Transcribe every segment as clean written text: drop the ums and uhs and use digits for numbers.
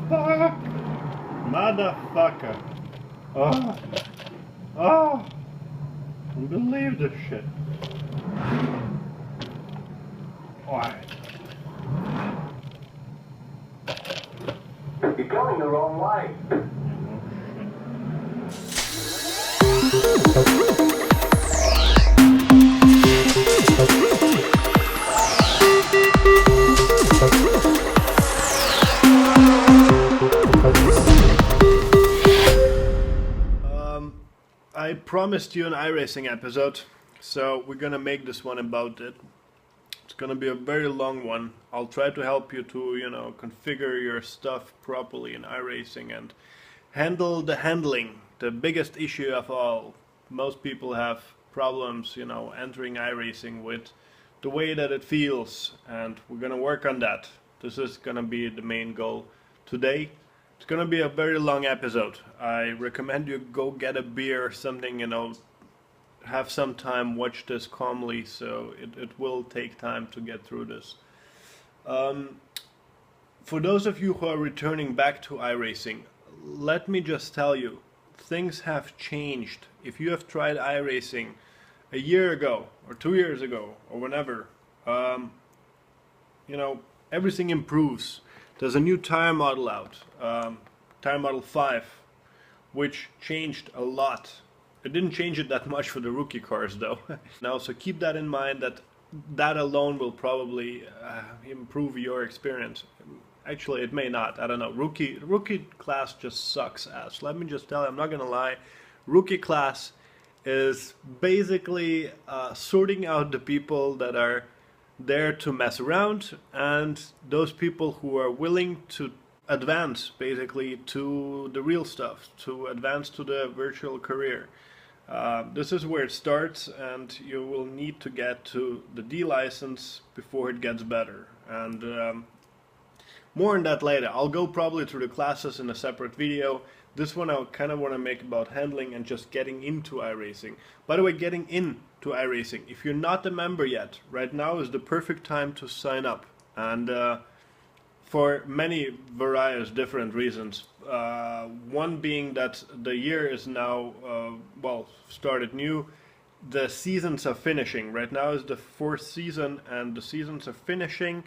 fuck? Motherfucker. Oh. Oh. I can't believe this shit. Why? You're going the wrong way. I promised you an iRacing episode, so we're gonna make this one about it. It's gonna be a very long one. I'll try to help you to, configure your stuff properly in iRacing and handle the handling, the biggest issue of all. Most people have problems, entering iRacing with the way that it feels, and we're gonna work on that. This is gonna be the main goal today. It's gonna be a very long episode. I recommend you go get a beer or something, have some time, watch this calmly, so it will take time to get through this. For those of you who are returning back to iRacing, let me just tell you, things have changed. If you have tried iRacing a year ago, or 2 years ago, or whenever, everything improves. There's a new tire model out, tire model 5, which changed a lot. It didn't change it that much for the rookie cars though. Now, so keep that in mind, that alone will probably improve your experience. Actually, it may not, I don't know. Rookie class just sucks ass. Let me just tell you, I'm not gonna lie. Rookie class is basically sorting out the people that are there to mess around and those people who are willing to advance basically to the real stuff, to advance to the virtual career. This is where it starts, and you will need to get to the D license before it gets better. And more on that later. I'll go probably through the classes in a separate video. This one I kind of want to make about handling and just getting into iRacing. By the way, getting into iRacing, if you're not a member yet, right now is the perfect time to sign up. And for many various different reasons. One being that the year is now, started new. The seasons are finishing. Right now is the 4th season and the seasons are finishing.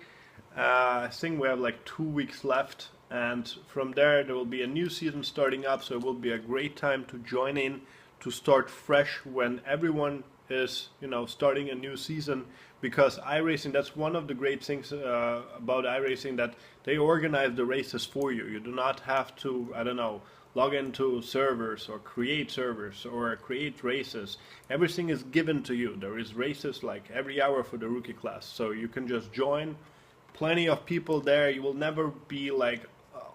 I think we have like 2 weeks left, and from there will be a new season starting up, so it will be a great time to join in, to start fresh when everyone is starting a new season, because iRacing, that's one of the great things about iRacing, that they organize the races for you. You do not have to, log into servers or create races. Everything is given to you. There is races like every hour for the rookie class, so you can just join. Plenty of people there. You will never be like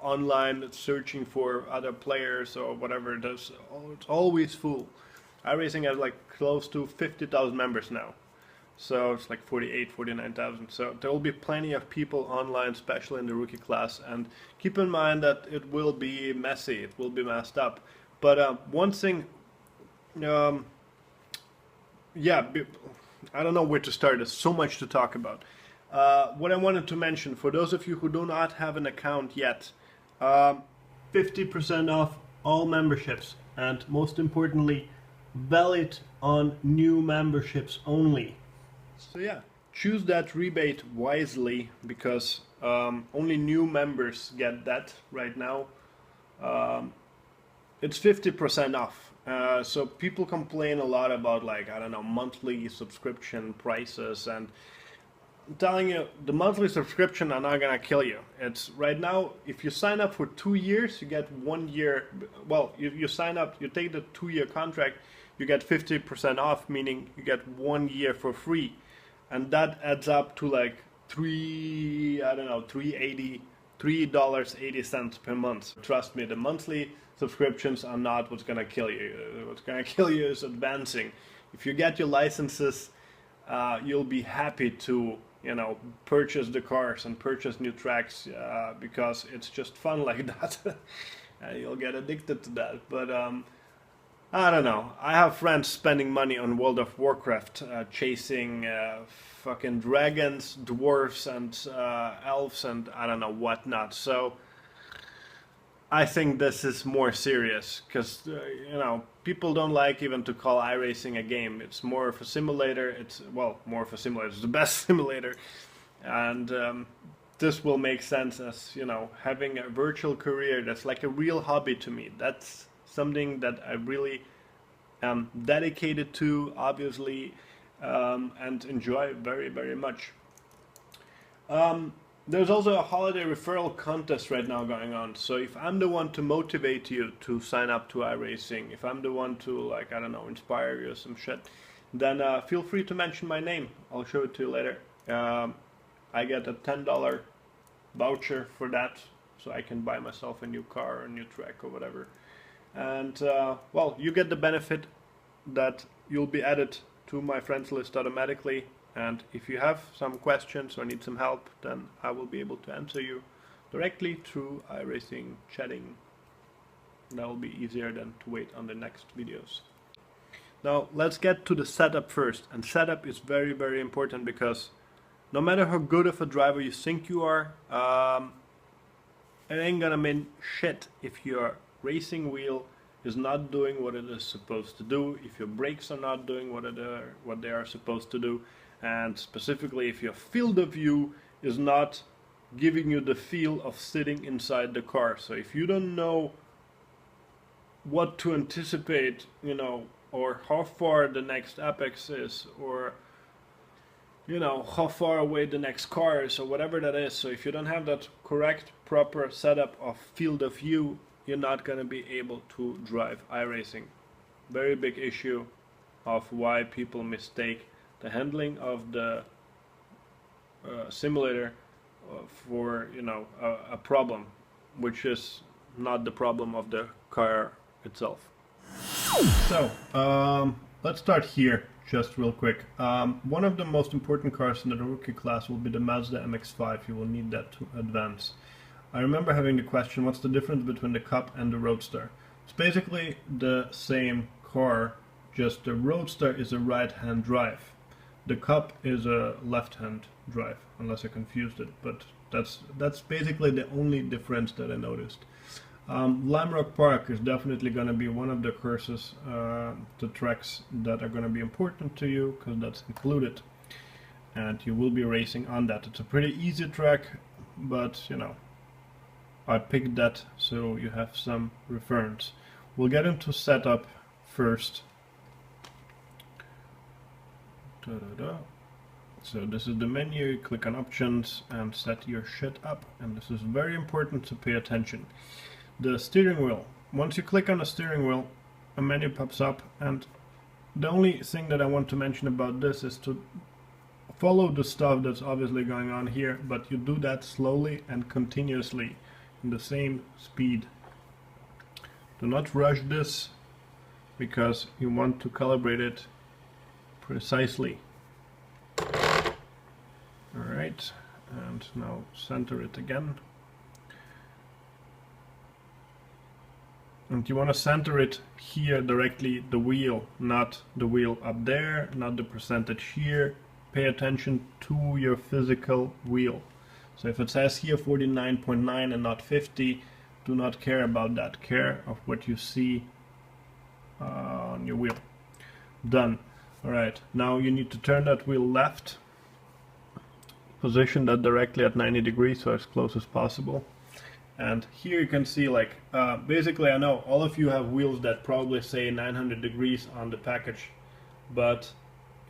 online searching for other players or whatever. It's always full. iRacing has like close to 50,000 members now. So it's like 49,000. So there will be plenty of people online, especially in the rookie class. And keep in mind that it will be messy. It will be messed up. But one thing, I don't know where to start. There's so much to talk about. What I wanted to mention, for those of you who do not have an account yet, 50% off all memberships, and most importantly, valid on new memberships only. So yeah, choose that rebate wisely, because only new members get that right now. It's 50% off. So people complain a lot about monthly subscription prices, and I'm telling you, the monthly subscription are not gonna kill you. It's right now, if you sign up for 2 years, you get 1 year. Well, you sign up, you take the 2-year contract, you get 50% off, meaning you get 1 year for free, and that adds up to like $3.80 per month. Trust me, the monthly subscriptions are not what's gonna kill you. What's gonna kill you is advancing. If you get your licenses, you'll be happy to purchase the cars and purchase new tracks, because it's just fun like that. You'll get addicted to that. But I don't know. I have friends spending money on World of Warcraft, chasing fucking dragons, dwarves, and elves, and I don't know what not. So I think this is more serious because you know, people don't like even to call iRacing a game. It's more of a simulator. It's, well, more of a simulator. It's the best simulator, and this will make sense as, you know, having a virtual career that's like a real hobby to me. That's something that I really am dedicated to, obviously, and enjoy very, very much. There's also a holiday referral contest right now going on. So if I'm the one to motivate you to sign up to iRacing, if I'm the one to, like, I don't know, inspire you or some shit, then feel free to mention my name. I'll show it to you later. I get a $10 voucher for that, so I can buy myself a new car or a new track or whatever. And well, you get the benefit that you'll be added to my friends list automatically. And if you have some questions or need some help, then I will be able to answer you directly through iRacing chatting. That will be easier than to wait on the next videos. Now let's get to the setup first. And setup is very, very important, because no matter how good of a driver you think you are, it ain't gonna mean shit if your racing wheel is not doing what it is supposed to do, if your brakes are not doing what they are supposed to do, and specifically if your field of view is not giving you the feel of sitting inside the car. So if you don't know what to anticipate, you know, or how far the next apex is, or, you know, how far away the next car is, or whatever that is, so if you don't have that correct, proper setup of field of view, you're not going to be able to drive iRacing. Very big issue of why people mistake the handling of the simulator for, you know, a problem, which is not the problem of the car itself. So let's start here just real quick. One of the most important cars in the rookie class will be the Mazda MX-5. You will need that to advance. I remember having the question, what's the difference between the Cup and the Roadster? It's basically the same car, just the Roadster is a right-hand drive. The Cup is a left-hand drive, unless I confused it, but that's basically the only difference that I noticed. Lime Rock Park is definitely going to be one of the courses, the tracks that are going to be important to you, because that's included, and you will be racing on that. It's a pretty easy track, but, you know, I picked that so you have some reference. We'll get into setup first. So this is the menu. You click on options and set your shit up, and this is very important to pay attention. The steering wheel. Once you click on the steering wheel, a menu pops up, and the only thing that I want to mention about this is to follow the stuff that's obviously going on here, but you do that slowly and continuously in the same speed. Do not rush this, because you want to calibrate it precisely. Alright, and now center it again. And you want to center it here directly, the wheel, not the wheel up there, not the percentage here. Pay attention to your physical wheel. So if it says here 49.9 and not 50, do not care about that. Care of what you see on your wheel. Done. Alright, now you need to turn that wheel left. Position that directly at 90 degrees, so as close as possible. And here you can see, like, basically I know all of you have wheels that probably say 900 degrees on the package, but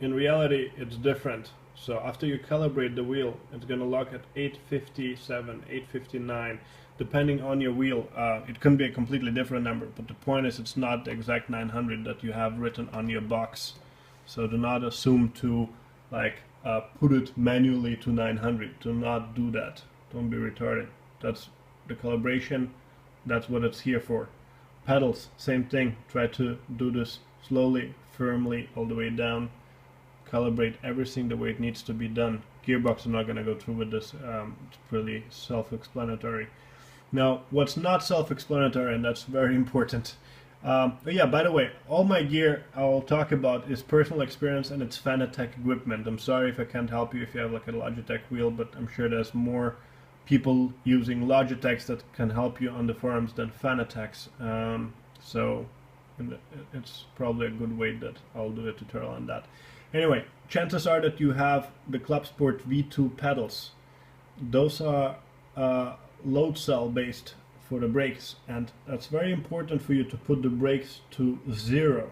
in reality it's different. So after you calibrate the wheel, it's going to lock at 857, 859, depending on your wheel. It can be a completely different number, but the point is it's not the exact 900 that you have written on your box. So do not assume to, like, put it manually to 900. Do not do that. Don't be retarded. That's the calibration. That's what it's here for. Pedals, same thing. Try to do this slowly, firmly, all the way down. Calibrate everything the way it needs to be done. Gearbox, I'm not going to go through with this. It's pretty self-explanatory. Now, what's not self-explanatory, and that's very important. But yeah, by the way, all my gear I'll talk about is personal experience, and it's Fanatec equipment. I'm sorry if I can't help you if you have like a Logitech wheel, but I'm sure there's more people using Logitechs that can help you on the forums than Fanatec's. So it's probably a good way that I'll do a tutorial on that. Anyway, chances are that you have the clubsport V2 pedals. Those are load cell based for the brakes, and that's very important for you to put the brakes to 0,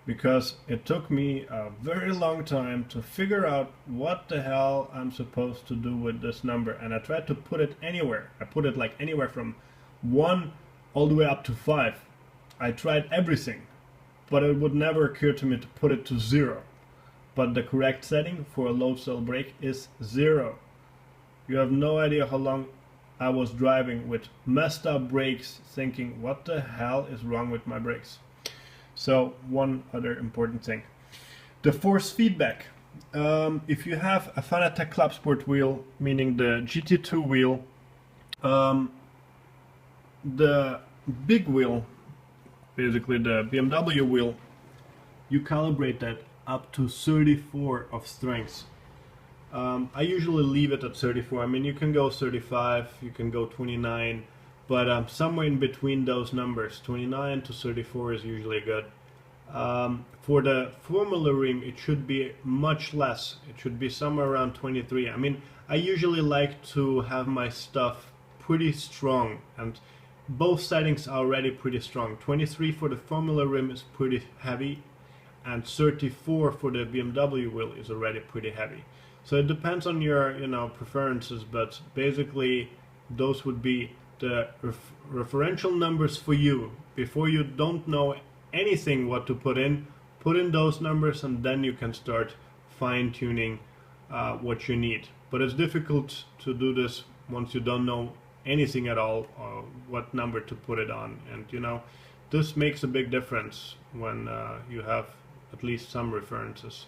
because it took me a very long time to figure out what the hell I'm supposed to do with this number, and I tried to put it anywhere. I put it like anywhere from 1 all the way up to 5. I tried everything, but it would never occur to me to put it to 0. But the correct setting for a load cell brake is 0. You have no idea how long I was driving with messed up brakes, thinking, what the hell is wrong with my brakes? So one other important thing, the force feedback. If you have a Fanatec clubsport wheel, meaning the GT2 wheel, the big wheel, basically the BMW wheel, you calibrate that up to 34 of strength. I usually leave it at 34. I mean, you can go 35, you can go 29, but somewhere in between those numbers, 29 to 34 is usually good. For the Formula rim, it should be much less. It should be somewhere around 23. I mean, I usually like to have my stuff pretty strong, and both settings are already pretty strong. 23 for the Formula rim is pretty heavy, and 34 for the BMW wheel is already pretty heavy. So it depends on your, preferences, but basically those would be the referential numbers for you. Before you don't know anything what to put in those numbers, and then you can start fine-tuning what you need. But it's difficult to do this once you don't know anything at all, what number to put it on. And this makes a big difference when you have at least some references.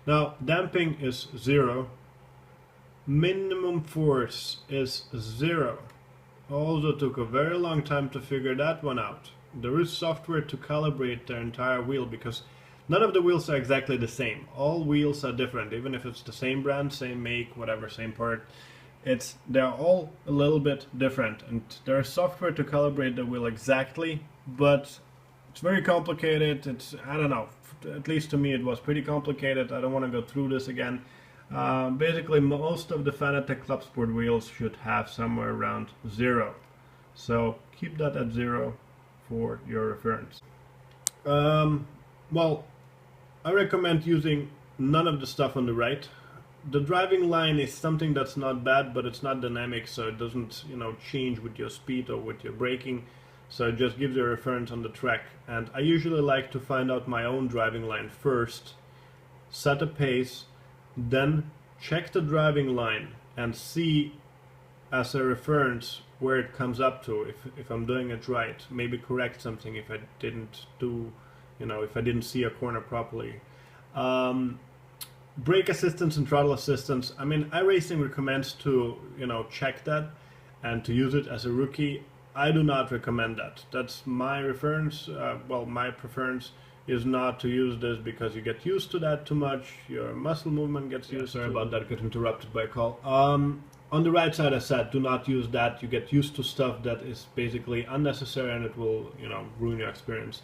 Now, damping is 0. Minimum force is 0. Also took a very long time to figure that one out. There is software to calibrate the entire wheel, because none of the wheels are exactly the same. All wheels are different, even if it's the same brand, same make, whatever, same part. They're all a little bit different, and there is software to calibrate the wheel exactly, but it's very complicated. I don't know, at least to me it was pretty complicated. I don't want to go through this again. Basically, most of the Fanatec clubsport wheels should have somewhere around 0. So keep that at 0 for your reference. Well, I recommend using none of the stuff on the right. The driving line is something that's not bad, but it's not dynamic, so it doesn't, change with your speed or with your braking. So it just gives you a reference on the track. And I usually like to find out my own driving line first, set a pace, then check the driving line and see as a reference where it comes up to, if I'm doing it right. Maybe correct something if I didn't do, if I didn't see a corner properly. Brake assistance and throttle assistance. I mean, Iracing recommends to, check that and to use it as a rookie. I do not recommend that. That's my reference. My preference is not to use this, because you get used to that too much. Your muscle movement gets used. Sorry about that, got interrupted by a call. On the right side, I said, do not use that. You get used to stuff that is basically unnecessary, and it will, ruin your experience.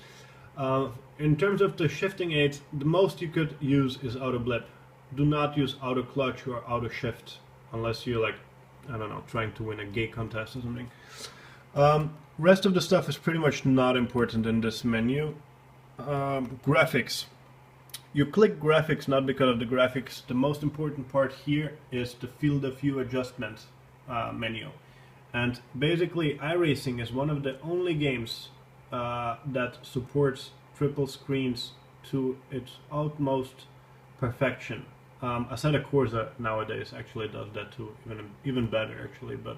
In terms of the shifting aids, the most you could use is auto blip. Do not use auto clutch or auto shift unless you're like, I don't know, trying to win a gay contest or something. Rest of the stuff is pretty much not important in this menu. Graphics. You click graphics not because of the graphics. The most important part here is the field of view adjustment menu. And basically, Iracing is one of the only games that supports triple screens to its utmost perfection. Assetto Corsa nowadays actually does that too, even better actually. But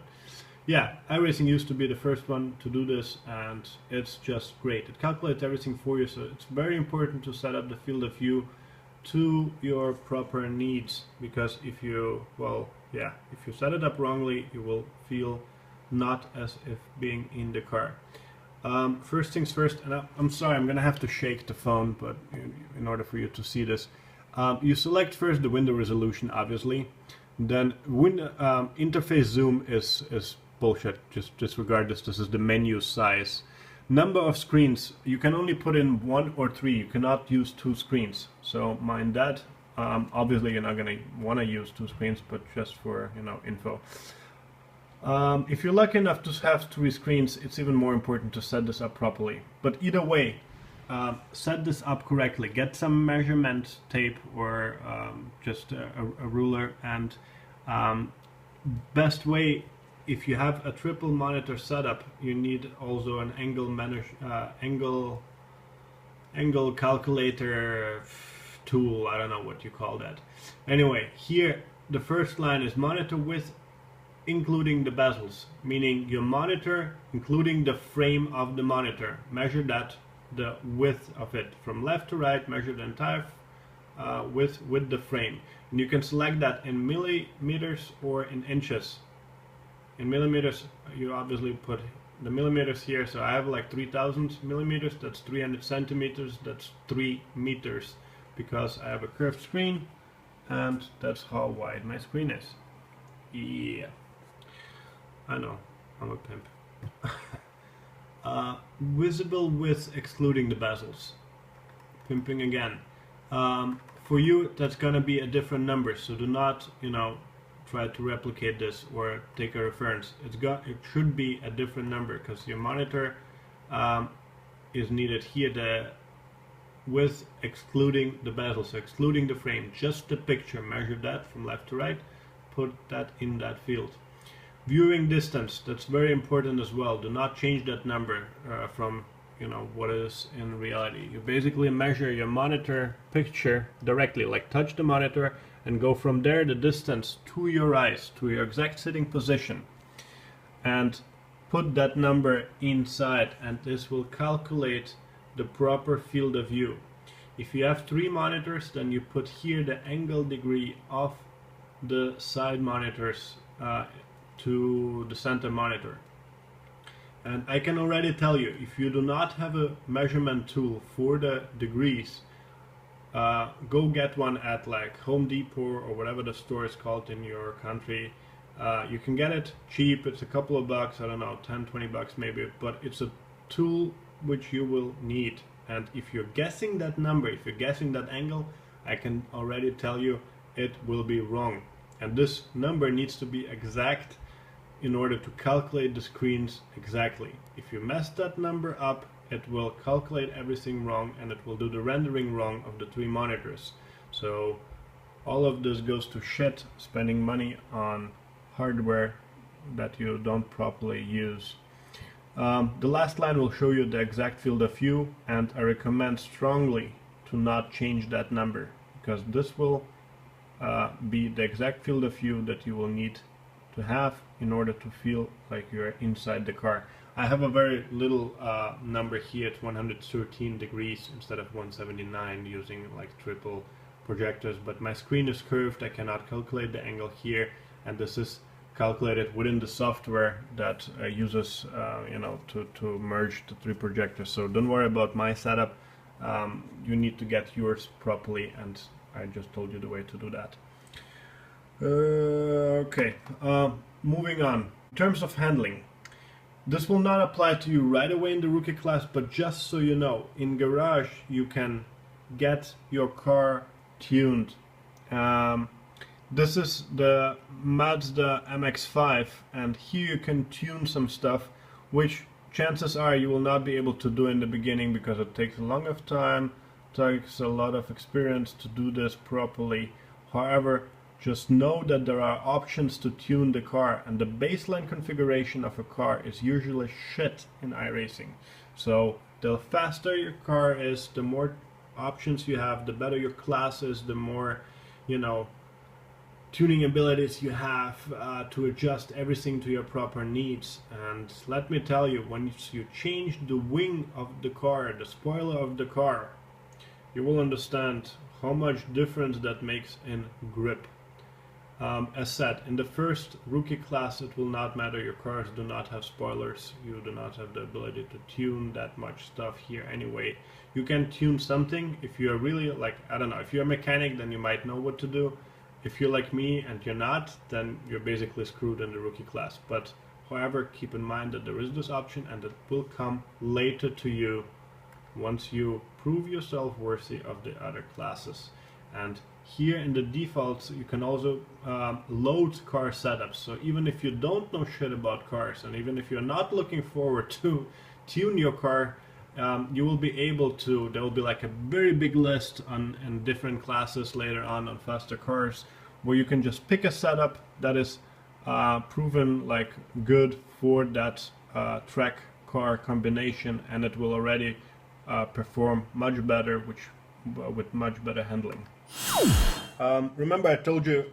yeah, Iracing used to be the first one to do this, and it's just great. It calculates everything for you, so it's very important to set up the field of view to your proper needs, because if you set it up wrongly, you will feel not as if being in the car. First things first, and I'm sorry, I'm gonna have to shake the phone, but in order for you to see this, you select first the window resolution, obviously. Then interface zoom is bullshit. Just disregard this. This is the menu size. Number of screens, you can only put in 1 or 3. You cannot use 2 screens. So mind that. Obviously you're not going to want to use 2 screens, but just for, you know, info. If you're lucky enough to have 3 screens, it's even more important to set this up properly. But either way, set this up correctly. Get some measurement tape or just a ruler, and best way, if you have a triple monitor setup, you need also an angle calculator tool. I don't know what you call that. Anyway, here the first line is monitor width including the bezels, meaning your monitor including the frame of the monitor. Measure that, the width of it from left to right. Measure the entire width with the frame, and you can select that in millimeters or in inches. In millimeters, you obviously put the millimeters here, so I have like 3000 millimeters, that's 300 centimeters, that's 3 meters, because I have a curved screen, and that's how wide my screen is. Yeah, I know, I'm a pimp. Visible width excluding the bezels. Pimping again. For you, that's gonna be a different number, so do not, you know, try to replicate this or take a reference. It should be a different number, because your monitor is needed here. The width excluding the bezel, so excluding the frame, just the picture. Measure that from left to right, put that in that field. Viewing distance, that's very important as well. Do not change that number from, you know, what is in reality. You basically measure your monitor picture directly, like touch the monitor and go from there the distance to your eyes, to your exact sitting position, and put that number inside, and this will calculate the proper field of view. If you have 3 monitors, then you put here the angle degree of the side monitors to the center monitor. And I can already tell you, if you do not have a measurement tool for the degrees, go get one at like Home Depot or whatever the store is called in your country. You can get it cheap, it's a couple of bucks, I don't know, 10-20 bucks maybe, but it's a tool which you will need. And if you're guessing that number, if you're guessing that angle, I can already tell you it will be wrong. And this number needs to be exact in order to calculate the screens exactly. If you mess that number up, it will calculate everything wrong, and it will do the rendering wrong of the 3 monitors. So all of this goes to shit, spending money on hardware that you don't properly use. The last line will show you the exact field of view, and I recommend strongly to not change that number, because this will be the exact field of view that you will need to have in order to feel like you're inside the car. I have a very little number here at 113 degrees instead of 179, using like triple projectors, but my screen is curved, I cannot calculate the angle here, and this is calculated within the software that uses you know, to merge the 3 projectors. So don't worry about my setup, you need to get yours properly, and I just told you the way to do that. Okay, moving on. In terms of handling, this will not apply to you right away in the rookie class, but just so you know, in garage you can get your car tuned. This is the Mazda MX-5, and here you can tune some stuff which chances are you will not be able to do in the beginning, because it takes a long of time, takes a lot of experience to do this properly. However, just know that there are options to tune the car, and the baseline configuration of a car is usually shit in iRacing. So the faster your car is, the more options you have, the better your class is, the more, you know, tuning abilities you have to adjust everything to your proper needs. And let me tell you, when you change the wing of the car, the spoiler of the car, you will understand how much difference that makes in grip. As said, in the first rookie class it will not matter, your cars do not have spoilers, you do not have the ability to tune that much stuff here anyway. You can tune something if you're really, like, I don't know, if you're a mechanic then you might know what to do, If you're like me and you're not, then you're basically screwed in the rookie class. But however, keep in mind that there is this option, and it will come later to you once you prove yourself worthy of the other classes. And here in the defaults, you can also load car setups. So even if you don't know shit about cars, and even if you're not looking forward to tune your car, you will be able to. There will be like a very big list in different classes later on faster cars, where you can just pick a setup that is proven like good for that track car combination, and it will already perform much better, with much better handling. Remember, I told you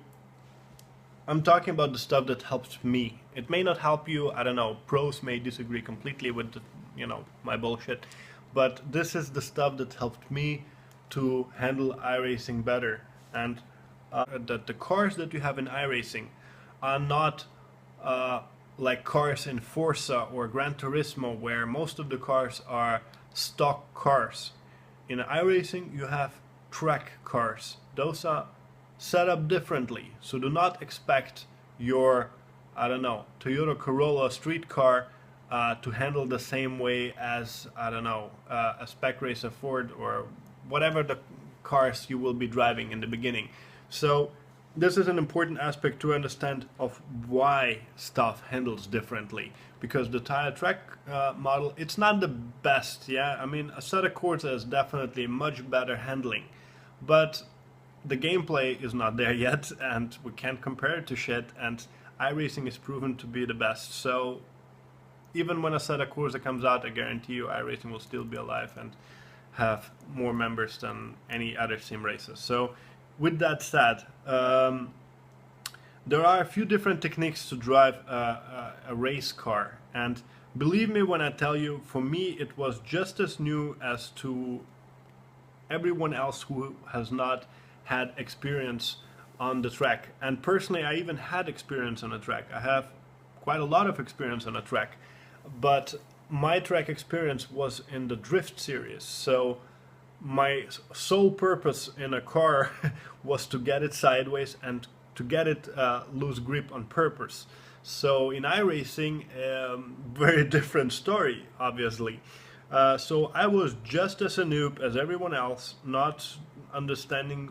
I'm talking about the stuff that helps me. It may not help you. I don't know. Pros may disagree completely with my bullshit, but this is the stuff that helped me to handle iRacing better. And that the cars that you have in iRacing are not like cars in Forza or Gran Turismo, where most of the cars are stock cars. In iRacing, you have track cars. Those are set up differently, so do not expect your, I don't know, Toyota Corolla street car to handle the same way as, I don't know, a Spec Racer Ford or whatever the cars you will be driving in the beginning. So this is an important aspect to understand of why stuff handles differently, because the tire track model, it's not the best. Yeah, I mean, a set of Corsa is definitely much better handling, but the gameplay is not there yet, and we can't compare it to shit, and iRacing is proven to be the best. So even when a set of Corsa comes out, I guarantee you iRacing will still be alive and have more members than any other sim races. So with that said, there are a few different techniques to drive a race car, and believe me when I tell you, for me it was just as new as to everyone else who has not had experience on the track. And personally, I even had experience on the track. I have quite a lot of experience on the track, but my track experience was in the drift series. So my sole purpose in a car was to get it sideways and to get it loose grip on purpose. So in iRacing, very different story, obviously. So I was just as a noob as everyone else, not understanding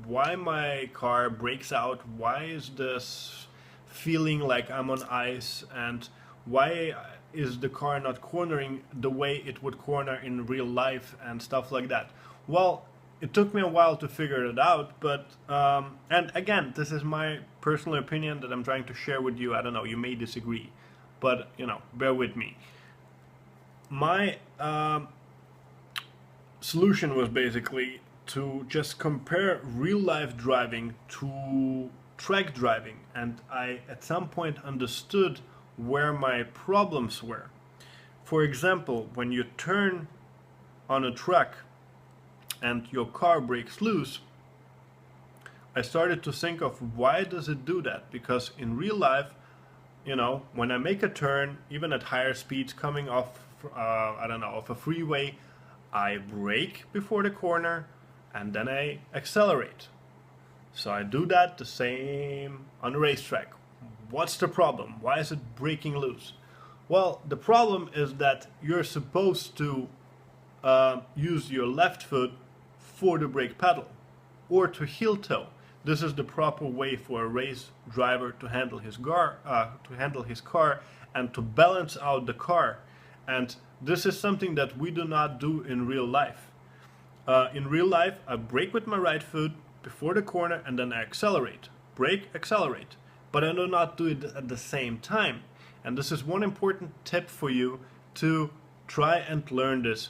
why my car breaks out, why is this feeling like I'm on ice, and why is the car not cornering the way it would corner in real life and stuff like that. Well, it took me a while to figure it out, but and again, this is my personal opinion that I'm trying to share with you. I don't know, you may disagree, but bear with me. My solution was basically to just compare real life driving to track driving, and I at some point understood where my problems were. For example, when you turn on a track and your car breaks loose, I started to think of why does it do that? Because in real life, when I make a turn, even at higher speeds coming off, I don't know, off a freeway, I brake before the corner and then I accelerate. So I do that the same on the racetrack. What's the problem? Why is it breaking loose? Well, the problem is that you're supposed to use your left foot for the brake pedal or to heel toe. This is the proper way for a race driver to handle his car, and to balance out the car. And this is something that we do not do in real life. In real life, I brake with my right foot before the corner and then I accelerate. Brake, accelerate. But I do not do it at the same time. And this is one important tip for you to try and learn this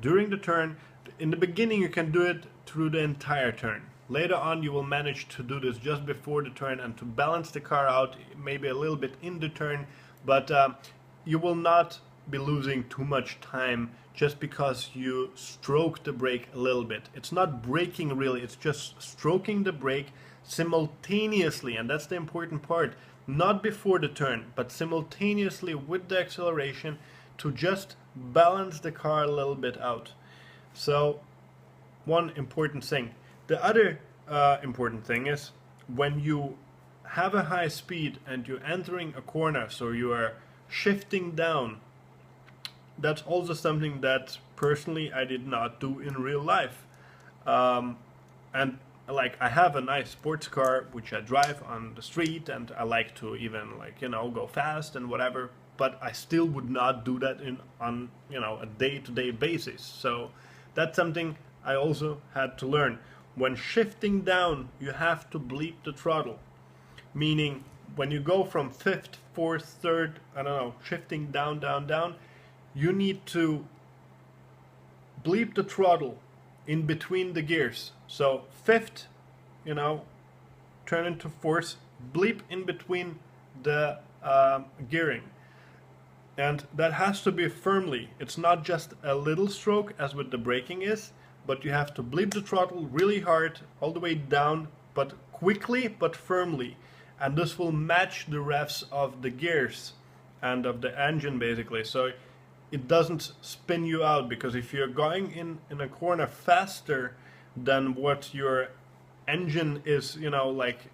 during the turn. In the beginning, you can do it through the entire turn. Later on, you will manage to do this just before the turn and to balance the car out, maybe a little bit in the turn, but you will not be losing too much time just because you stroke the brake a little bit. It's not braking really, it's just stroking the brake simultaneously, and that's the important part. Not before the turn, but simultaneously with the acceleration to just balance the car a little bit out. So, one important thing. The other important thing is when you have a high speed and you're entering a corner, so you are shifting down. That's also something that personally I did not do in real life. And like, I have a nice sports car which I drive on the street, and I like to even, like, you know, go fast and whatever, but I still would not do that on, you know, a day-to-day basis. So that's something I also had to learn. When shifting down, you have to bleep the throttle, meaning when you go from fifth, fourth, third, I don't know, shifting down, down, down, you need to bleep the throttle in between the gears. So fifth, you know, turn into fourth, bleep in between the gearing. And that has to be firmly. It's not just a little stroke as with the braking is, but you have to bleep the throttle really hard, all the way down, but quickly but firmly. And this will match the revs of the gears and of the engine, basically. So it doesn't spin you out, because if you're going in a corner faster than what your engine is, you know, like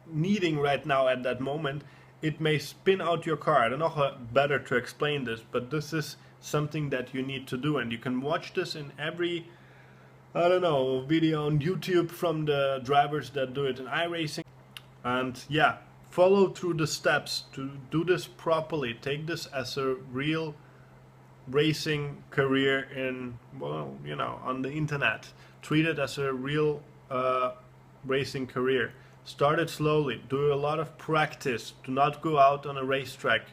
needing right now at that moment, it may spin out your car. I don't know how better to explain this, but this is something that you need to do, and you can watch this in every, I don't know, video on YouTube from the drivers that do it in iRacing. And yeah, follow through the steps to do this properly. Take this as a real racing career in, well, you know, on the internet. Treat it as a real racing career. Start it slowly. Do a lot of practice. Do not go out on a racetrack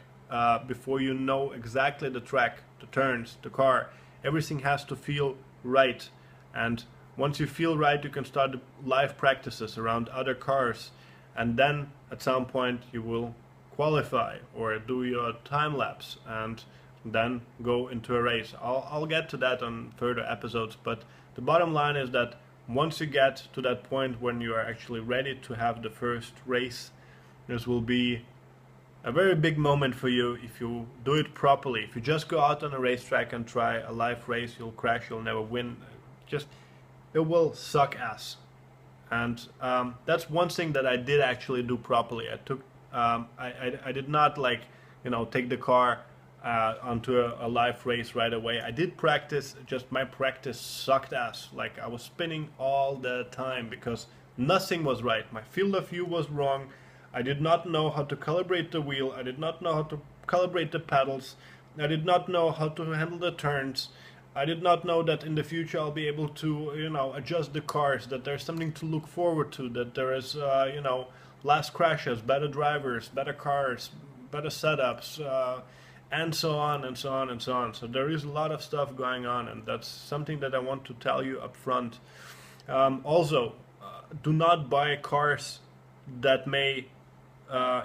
before you know exactly the track, the turns, the car. Everything has to feel right. And once you feel right, you can start live practices around other cars. And then at some point you will qualify or do your time lapse and then go into a race. I'll get to that on further episodes, but the bottom line is that once you get to that point when you are actually ready to have the first race, this will be a very big moment for you if you do it properly. If you just go out on a racetrack and try a live race, you'll crash, you'll never win. It will suck ass. And that's one thing that I did actually do properly. I did not, like, you know, take the car onto a live race right away. I did practice, just my practice sucked ass. Like, I was spinning all the time because nothing was right. My field of view was wrong. I did not know how to calibrate the wheel. I did not know how to calibrate the pedals. I did not know how to handle the turns. I did not know that in the future I'll be able to, you know, adjust the cars, that there's something to look forward to, that there is, you know, less crashes, better drivers, better cars, better setups, and so on and so on and so on. So there is a lot of stuff going on, and that's something that I want to tell you up front. Also, do not buy cars that may,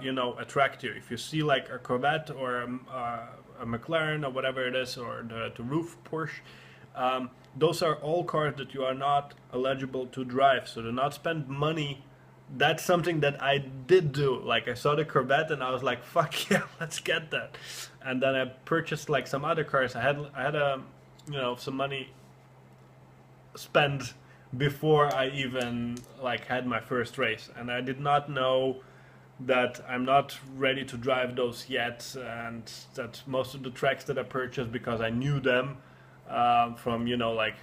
you know, attract you. If you see like a Corvette or a McLaren or whatever it is, or the roof Porsche, those are all cars that you are not eligible to drive. So do not spend money. That's something that I did do. Like, I saw the Corvette and I was like, fuck yeah, let's get that. And then I purchased like some other cars. I had you know, some money spent before I even like had my first race, and I did not know that I'm not ready to drive those yet, and that most of the tracks that I purchased, because I knew them from, you know, like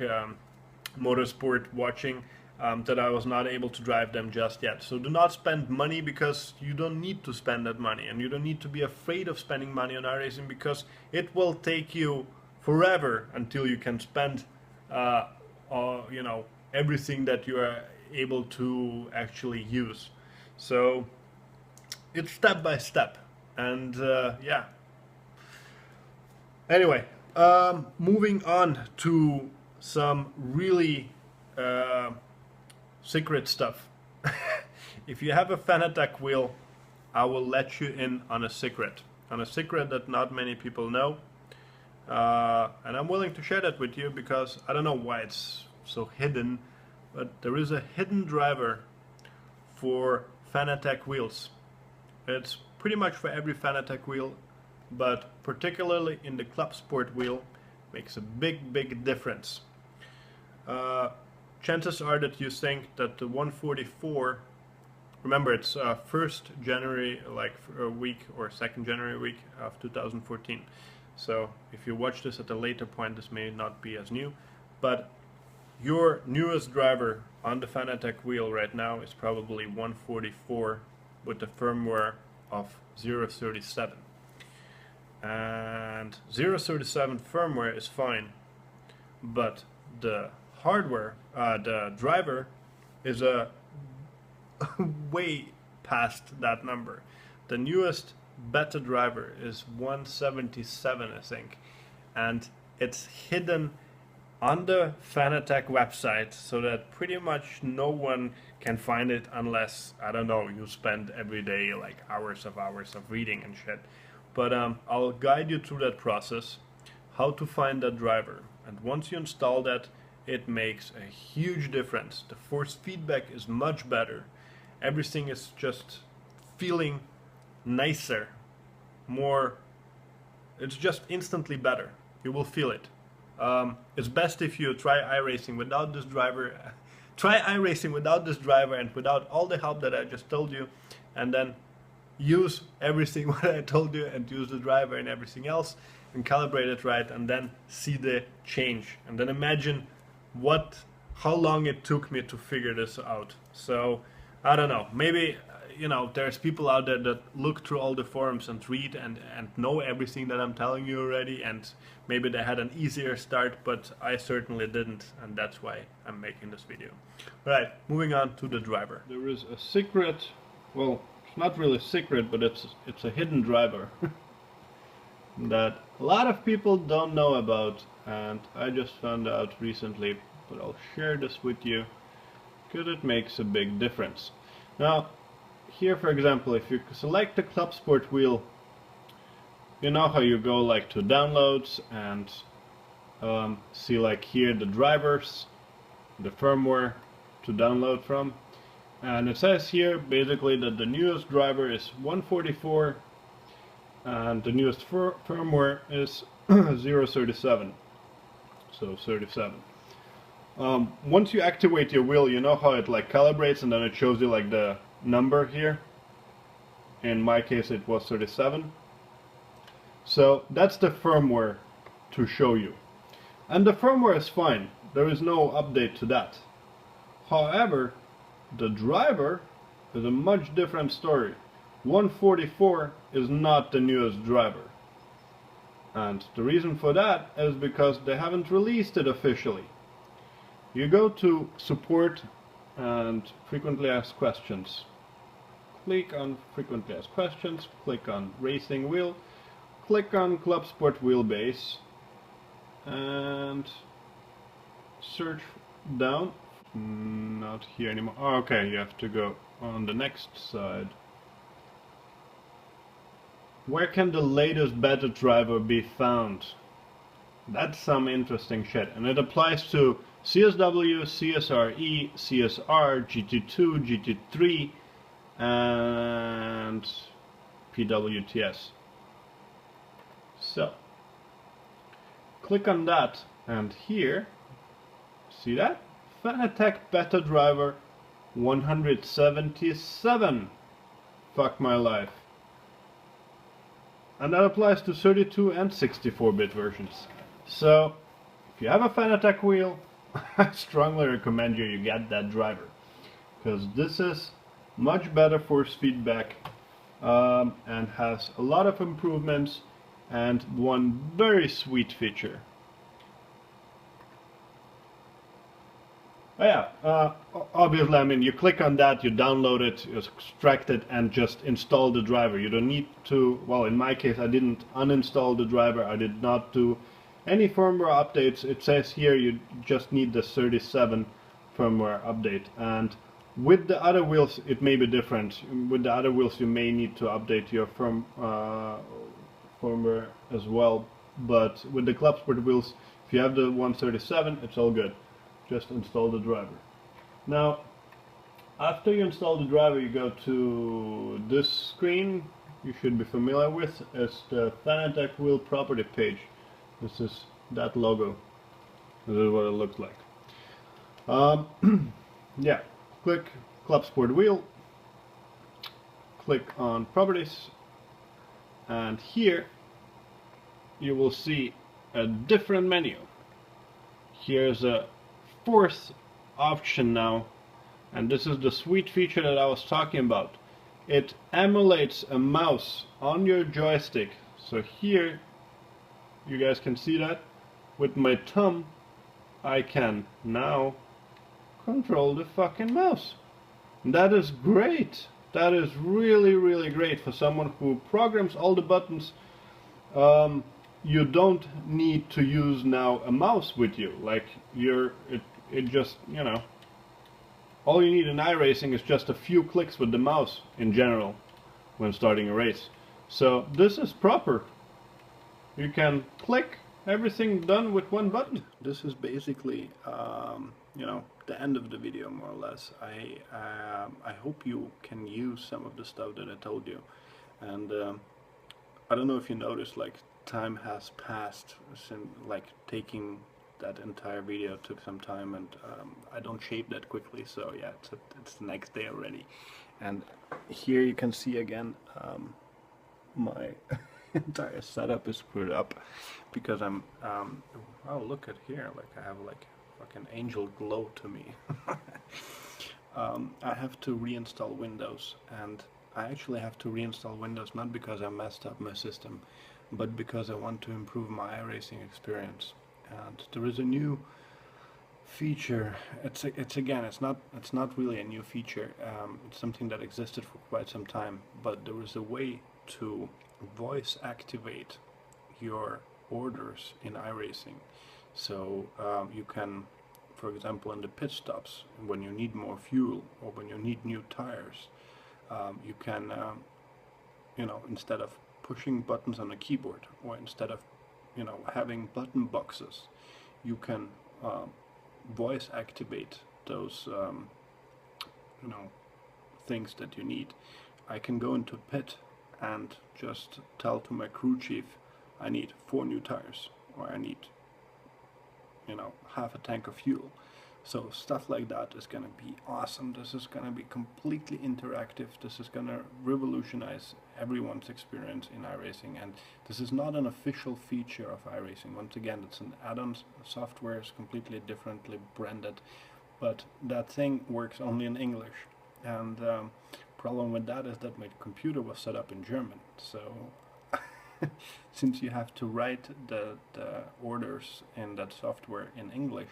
motorsport watching, that I was not able to drive them just yet. So do not spend money, because you don't need to spend that money, and you don't need to be afraid of spending money on iRacing, because it will take you forever until you can spend you know, everything that you are able to actually use. So it's step by step, and yeah. Anyway, moving on to some really secret stuff. If you have a Fanatec wheel, I will let you in on a secret that not many people know, and I'm willing to share that with you, because I don't know why it's so hidden, but there is a hidden driver for Fanatec wheels. It's pretty much for every Fanatec wheel, but particularly in the clubsport wheel, makes a big difference. chances are that you think that the 144, remember it's 1st January, like a week, or 2nd January week of 2014. So if you watch this at a later point, this may not be as new, but your newest driver on the Fanatec wheel right now is probably 144 with the firmware of 037. And 037 firmware is fine, but the hardware, the driver is a way past that number. The newest beta driver is 177, I think, and it's hidden on the Fanatec website so that pretty much no one can find it unless, I don't know, you spend every day like hours of reading and shit. But I'll guide you through that process, how to find that driver. And once you install that, it makes a huge difference. The force feedback is much better. Everything is just feeling nicer, more, it's just instantly better. You will feel it. It's best if you try iRacing without this driver. Try iRacing without this driver and without all the help that I just told you, and then use everything what I told you and use the driver and everything else and calibrate it right, and then see the change, and then imagine how long it took me to figure this out. So I don't know, maybe there's people out there that look through all the forums and read and know everything that I'm telling you already, and maybe they had an easier start, but I certainly didn't, and that's why I'm making this video. Alright, moving on to the driver. There is a secret, well, it's not really a secret, but it's a hidden driver that a lot of people don't know about, and I just found out recently, but I'll share this with you because it makes a big difference. Now, here for example, if you select the clubsport wheel, you know how you go like to downloads and see like here the drivers, the firmware to download from, and it says here basically that the newest driver is 144 and the newest firmware is 037, so 37. Once you activate your wheel, you know how it like calibrates and then it shows you like the number here. In my case it was 37. So that's the firmware to show you. And the firmware is fine. There is no update to that. However, the driver is a much different story. 144 is not the newest driver. And the reason for that is because they haven't released it officially. You go to support and frequently asked questions. Click on frequently asked questions, click on racing wheel, click on clubsport wheelbase, and search down. Not here anymore. Oh, okay, you have to go on the next side. Where can the latest beta driver be found? That's some interesting shit, and it applies to CSW, CSRE, CSR, GT2, GT3, and PWTS. So, click on that, and here, see that? Fanatec Beta Driver 177. Fuck my life. And that applies to 32 and 64-bit versions. So, if you have a Fanatec wheel, I strongly recommend you get that driver, because this is much better force feedback and has a lot of improvements and one very sweet feature. Oh yeah, obviously, I mean, you click on that, you download it, you extract it, and just install the driver. You don't need to, well, in my case, I didn't uninstall the driver, I did not do any firmware updates. It says here you just need the 37 firmware update, and with the other wheels it may be different. With the other wheels you may need to update your firmware as well, but with the clubsport wheels, if you have the 137, it's all good. Just install the driver. Now, after you install the driver, you go to this screen you should be familiar with. It's the Fanatec wheel property page. This is that logo. This is what it looks like. Yeah, click clubsport wheel, click on properties, and here you will see a different menu. Here's a fourth option now, and this is the sweet feature that I was talking about. It emulates a mouse on your joystick. So here you guys can see that with my thumb I can now control the fucking mouse. And that is great. That is really, really great for someone who programs all the buttons. You don't need to use now a mouse with you. Like it just, you know, all you need in iRacing is just a few clicks with the mouse in general when starting a race. So this is proper. You can click, everything done with one button. This is basically, you know, the end of the video more or less. I hope you can use some of the stuff that I told you. And I don't know if you noticed, like, time has passed since, like, taking that entire video took some time, and I don't shape that quickly, so yeah, it's the next day already. And here you can see again my entire setup is screwed up because I'm oh, look at here, like I have like fucking angel glow to me. I have to reinstall Windows, and I actually have to reinstall Windows not because I messed up my system, but because I want to improve my iRacing experience. And there is a new feature. It's not really a new feature. It's something that existed for quite some time, but there is a way to voice activate your orders in iRacing. So you can, for example, in the pit stops, when you need more fuel or when you need new tires, you can, you know, instead of pushing buttons on a keyboard, or instead of, you know, having button boxes, you can voice activate those you know, things that you need. I can go into pit and just tell to my crew chief, I need 4 new tires, or I need, you know, half a tank of fuel. So stuff like that is gonna be awesome. This is gonna be completely interactive. This is gonna revolutionize everyone's experience in iRacing, and this is not an official feature of iRacing. Once again, it's an add-on software, is completely differently branded, but that thing works only in English. And problem with that is that my computer was set up in German, so since you have to write the orders in that software in English,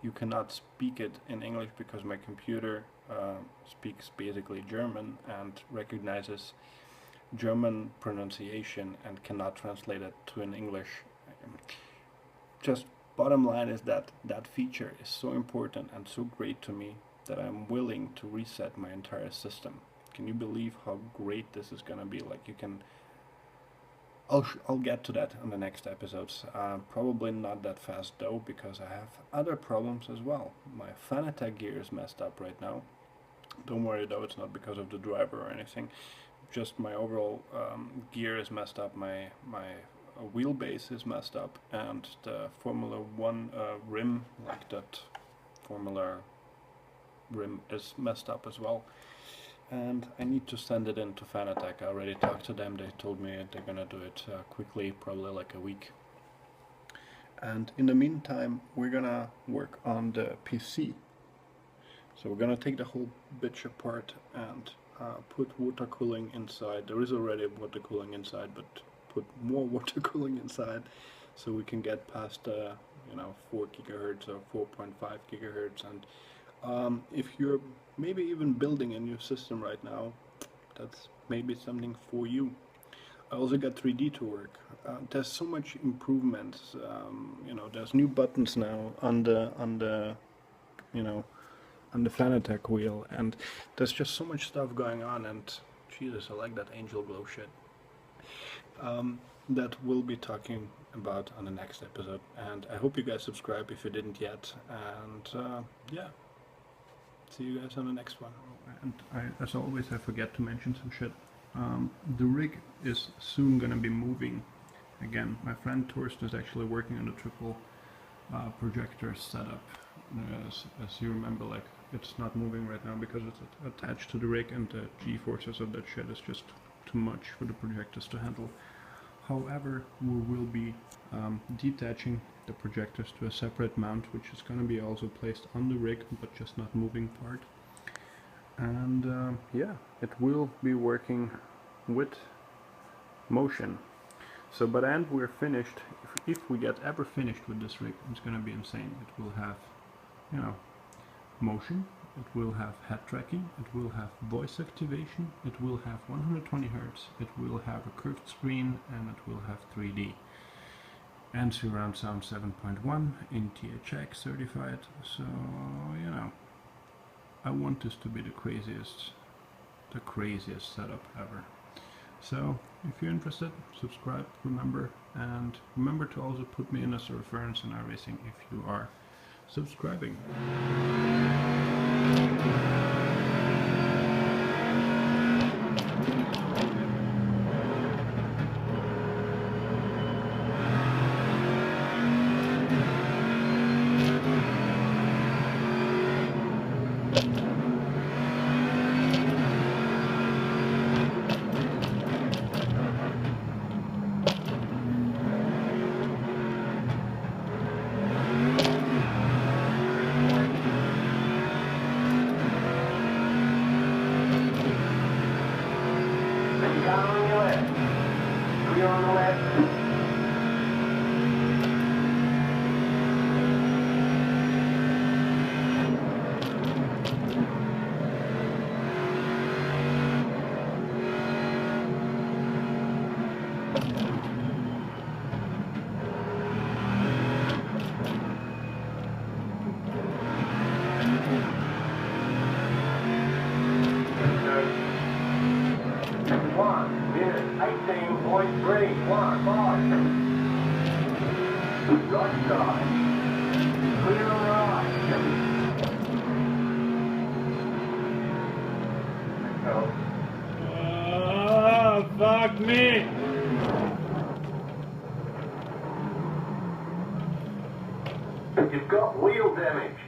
you cannot speak it in English because my computer speaks basically German and recognizes German pronunciation and cannot translate it to an English. Just bottom line is that that feature is so important and so great to me that I'm willing to reset my entire system. Can you believe how great this is gonna be? Like, you can, I'll get to that on the next episodes. Probably not that fast though, because I have other problems as well. My Fanatec gear is messed up right now. Don't worry though, it's not because of the driver or anything. Just my overall gear is messed up. My wheelbase is messed up, and the Formula 1 rim, like that Formula rim, is messed up as well. And I need to send it in to Fanatec. I already talked to them. They told me they're gonna do it quickly, probably like a week. And in the meantime, we're gonna work on the PC. So we're gonna take the whole bitch apart and put water cooling inside. There is already water cooling inside, but put more water cooling inside, so we can get past you know, 4 gigahertz or 4.5 gigahertz. And if you're maybe even building a new system right now, that's maybe something for you. I also got 3D to work. There's so much improvements. You know, there's new buttons now on the you know, on the Fanatec wheel, and there's just so much stuff going on. And Jesus, I like that angel glow shit. That we'll be talking about on the next episode. And I hope you guys subscribe if you didn't yet. And yeah. See you guys on the next one. And as always, I forget to mention some shit. The rig is soon gonna be moving again. My friend Torst is actually working on the projector setup. As you remember, like, it's not moving right now because it's attached to the rig, and the G-forces of that shit is just too much for the projectors to handle. However, we will be detaching the projectors to a separate mount, which is going to be also placed on the rig, but just not moving part. And yeah, it will be working with motion. So by the end we're finished. If we get ever finished with this rig, it's going to be insane. It will have, you know, motion, it will have head tracking, it will have voice activation, it will have 120 Hz, it will have a curved screen, and it will have 3D. And surround sound 7.1 in THX certified. So, you know, I want this to be the craziest setup ever. So, if you're interested, subscribe, remember, and remember to also put me in as a reference in Iracing if you are subscribing. Right side. Clear right. Fuck me! You've got wheel damage.